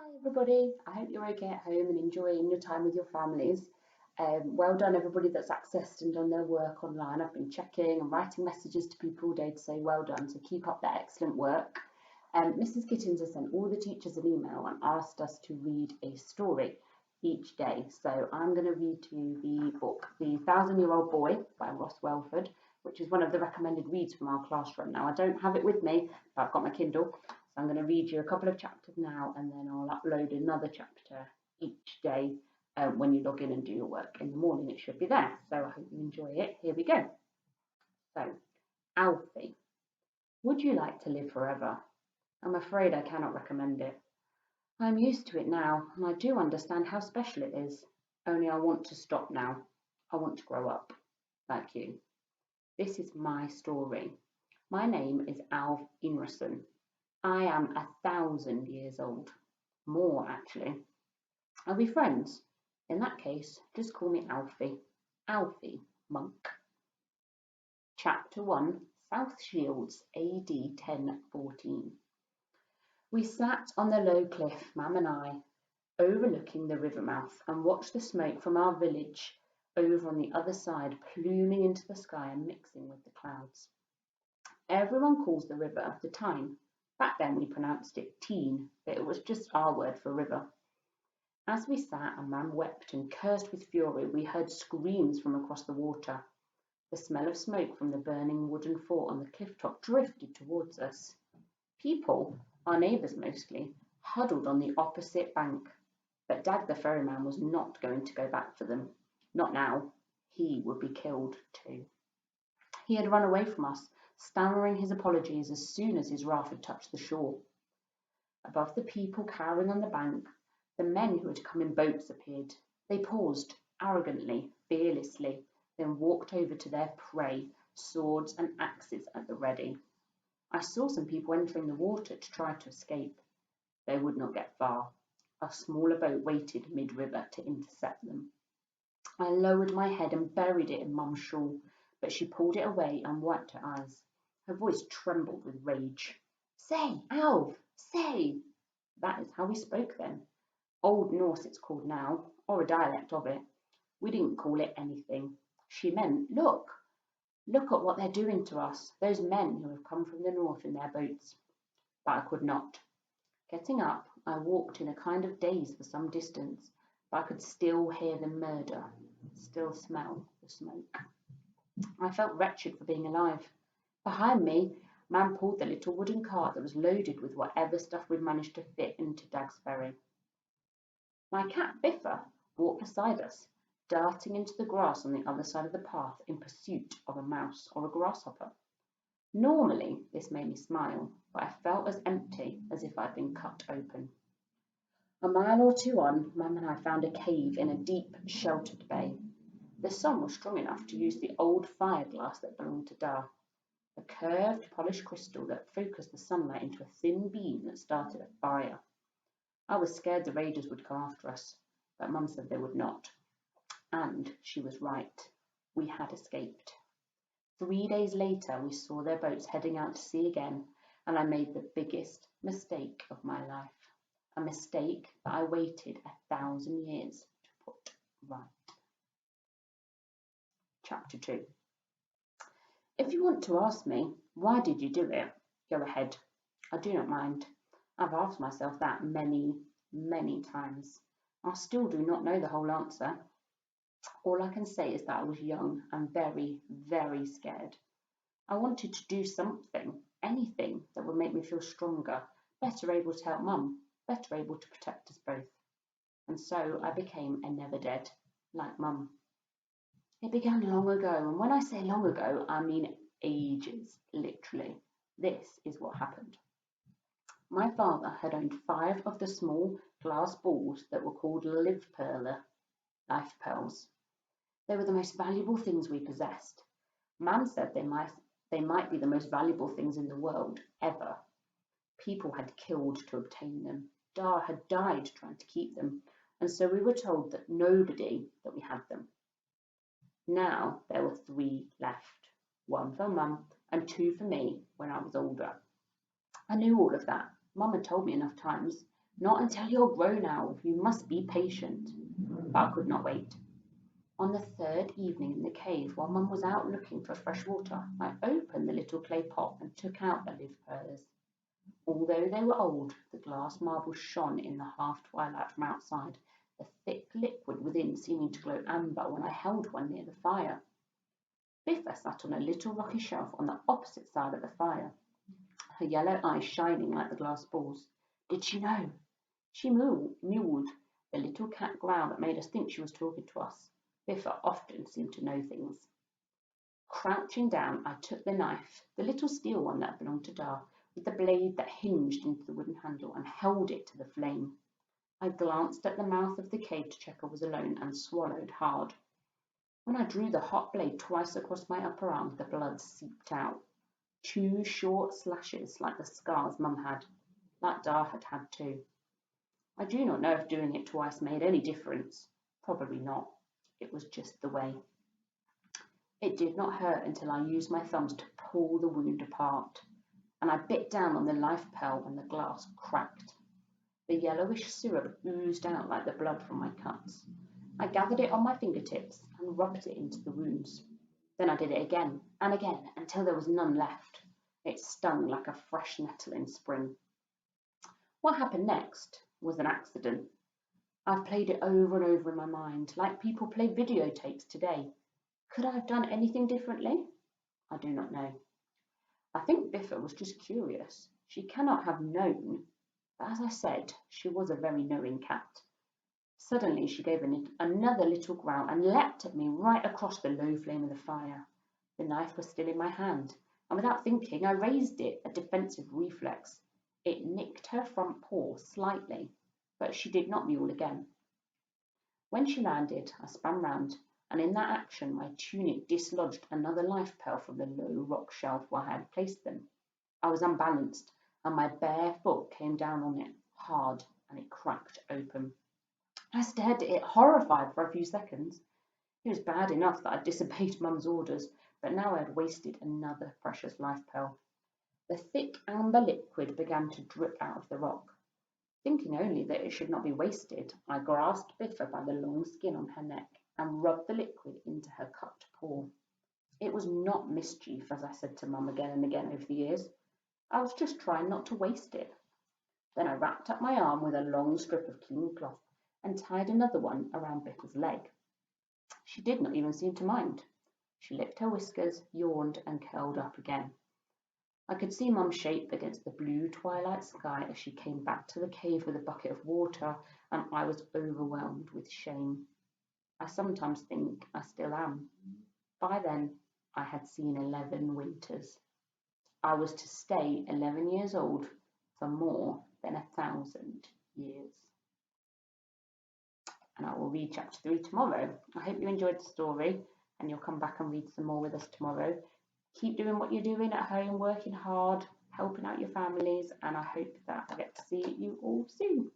Hi everybody, I hope you're okay at home and enjoying your time with your families. Well done everybody that's accessed and done their work online. I've been checking and writing messages to people all day to say well done, so keep up that excellent work. Mrs. Gittins has sent all the teachers an email and asked us to read a story each day. So I'm going to read to you the book, The Thousand-Year-Old Boy by Ross Welford, which is one of the recommended reads from our classroom. Now I don't have it with me, but I've got my Kindle. So I'm going to read you a couple of chapters now and then I'll upload another chapter each day when you log in and do your work. In the morning it should be there. So I hope you enjoy it. Here we go. So, Alfie, would you like to live forever? I'm afraid I cannot recommend it. I'm used to it now and I do understand how special it is. Only I want to stop now. I want to grow up, like you. This is my story. My name is Alf Ingerson. I am 1,000 years old. More, actually. Are we friends? In that case, just call me Alfie. Alfie Monk. Chapter 1, South Shields, AD 1014. We sat on the low cliff, Mam and I, overlooking the river mouth, and watched the smoke from our village over on the other side pluming into the sky and mixing with the clouds. Everyone calls the river the Tyne. Back then we pronounced it Teen, but it was just our word for river. As we sat and Mam wept and cursed with fury, we heard screams from across the water. The smell of smoke from the burning wooden fort on the cliff top drifted towards us. People, our neighbours mostly, huddled on the opposite bank, but Dag the ferryman was not going to go back for them. Not now. He would be killed too. He had run away from us, stammering his apologies as soon as his raft had touched the shore. Above the people cowering on the bank, the men who had come in boats appeared. They paused, arrogantly, fearlessly, then walked over to their prey, swords and axes at the ready. I saw some people entering the water to try to escape. They would not get far. A smaller boat waited mid-river to intercept them. I lowered my head and buried it in Mum's shawl, but she pulled it away and wiped her eyes. Her voice trembled with rage. Say, Alf, say! That is how we spoke then. Old Norse it's called now, or a dialect of it. We didn't call it anything. She meant, look at what they're doing to us, those men who have come from the north in their boats. But I could not. Getting up, I walked in a kind of daze for some distance, but I could still hear the murder, still smell the smoke. I felt wretched for being alive. Behind me, Mam pulled the little wooden cart that was loaded with whatever stuff we'd managed to fit into Dag's ferry. My cat Biffa walked beside us, darting into the grass on the other side of the path in pursuit of a mouse or a grasshopper. Normally this made me smile, but I felt as empty as if I'd been cut open. A mile or two on, Mam and I found a cave in a deep, sheltered bay. The sun was strong enough to use the old fire glass that belonged to Da, a curved, polished crystal that focused the sunlight into a thin beam that started a fire. I was scared the raiders would come after us, but Mum said they would not. And she was right. We had escaped. 3 days later, we saw their boats heading out to sea again, and I made the biggest mistake of my life. A mistake that I waited 1,000 years to put right. Chapter 2. If you want to ask me, why did you do it? Go ahead. I do not mind. I've asked myself that many, many times. I still do not know the whole answer. All I can say is that I was young and very, very scared. I wanted to do something, anything that would make me feel stronger, better able to help Mum, better able to protect us both. And so I became a never dead, like Mum. It began long ago, and when I say long ago, I mean ages, literally. This is what happened. My father had owned 5 of the small glass balls that were called liveperler, life pearls. They were the most valuable things we possessed. Mam said they might be the most valuable things in the world, ever. People had killed to obtain them. Da had died trying to keep them, and so we were told that we had them. Now there were 3 left, 1 for Mum and 2 for me when I was older. I knew all of that. Mum had told me enough times, Not until you're grown, Owl. You must be patient. But I could not wait. On the third evening in the cave, while Mum was out looking for fresh water, I opened the little clay pot and took out the live pearls. Although they were old, the glass marbles shone in the half twilight from outside, the thick liquid within seeming to glow amber when I held one near the fire. Biffa sat on a little rocky shelf on the opposite side of the fire, her yellow eyes shining like the glass balls. Did she know? She mewed. The little cat growled that made us think she was talking to us. Biffa often seemed to know things. Crouching down, I took the knife, the little steel one that belonged to Dar, with the blade that hinged into the wooden handle, and held it to the flame. I glanced at the mouth of the cave to check I was alone, and swallowed hard. When I drew the hot blade twice across my upper arm, the blood seeped out. 2 short slashes, like the scars Mum had, like Dar had had too. I do not know if doing it twice made any difference. Probably not. It was just the way. It did not hurt until I used my thumbs to pull the wound apart, and I bit down on the life pearl and the glass cracked. The yellowish syrup oozed out like the blood from my cuts. I gathered it on my fingertips and rubbed it into the wounds. Then I did it again and again until there was none left. It stung like a fresh nettle in spring. What happened next was an accident. I've played it over and over in my mind, like people play videotapes today. Could I have done anything differently? I do not know. I think Biffa was just curious. She cannot have known, but as I said, she was a very knowing cat. Suddenly she gave another little growl and leapt at me right across the low flame of the fire. The knife was still in my hand, and without thinking, I raised it, a defensive reflex. It nicked her front paw slightly, but she did not mewl again. When she landed, I spun round, and in that action my tunic dislodged another life pearl from the low rock shelf where I had placed them. I was unbalanced, and my bare foot came down on it hard, and it cracked open. I stared at it, horrified, for a few seconds. It was bad enough that I'd disobeyed Mum's orders, but now I had wasted another precious life pearl. The thick amber liquid began to drip out of the rock. Thinking only that it should not be wasted, I grasped Biffa by the long skin on her neck and rubbed the liquid into her cut paw. It was not mischief, as I said to Mum again and again over the years. I was just trying not to waste it. Then I wrapped up my arm with a long strip of clean cloth and tied another one around Biffa's leg. She did not even seem to mind. She licked her whiskers, yawned, and curled up again. I could see Mum's shape against the blue twilight sky as she came back to the cave with a bucket of water, and I was overwhelmed with shame. I sometimes think I still am. By then, I had seen 11 winters. I was to stay 11 years old for more than 1,000 years. And I will read chapter 3 tomorrow. I hope you enjoyed the story and you'll come back and read some more with us tomorrow. Keep doing what you're doing at home, working hard, helping out your families, and I hope that I get to see you all soon.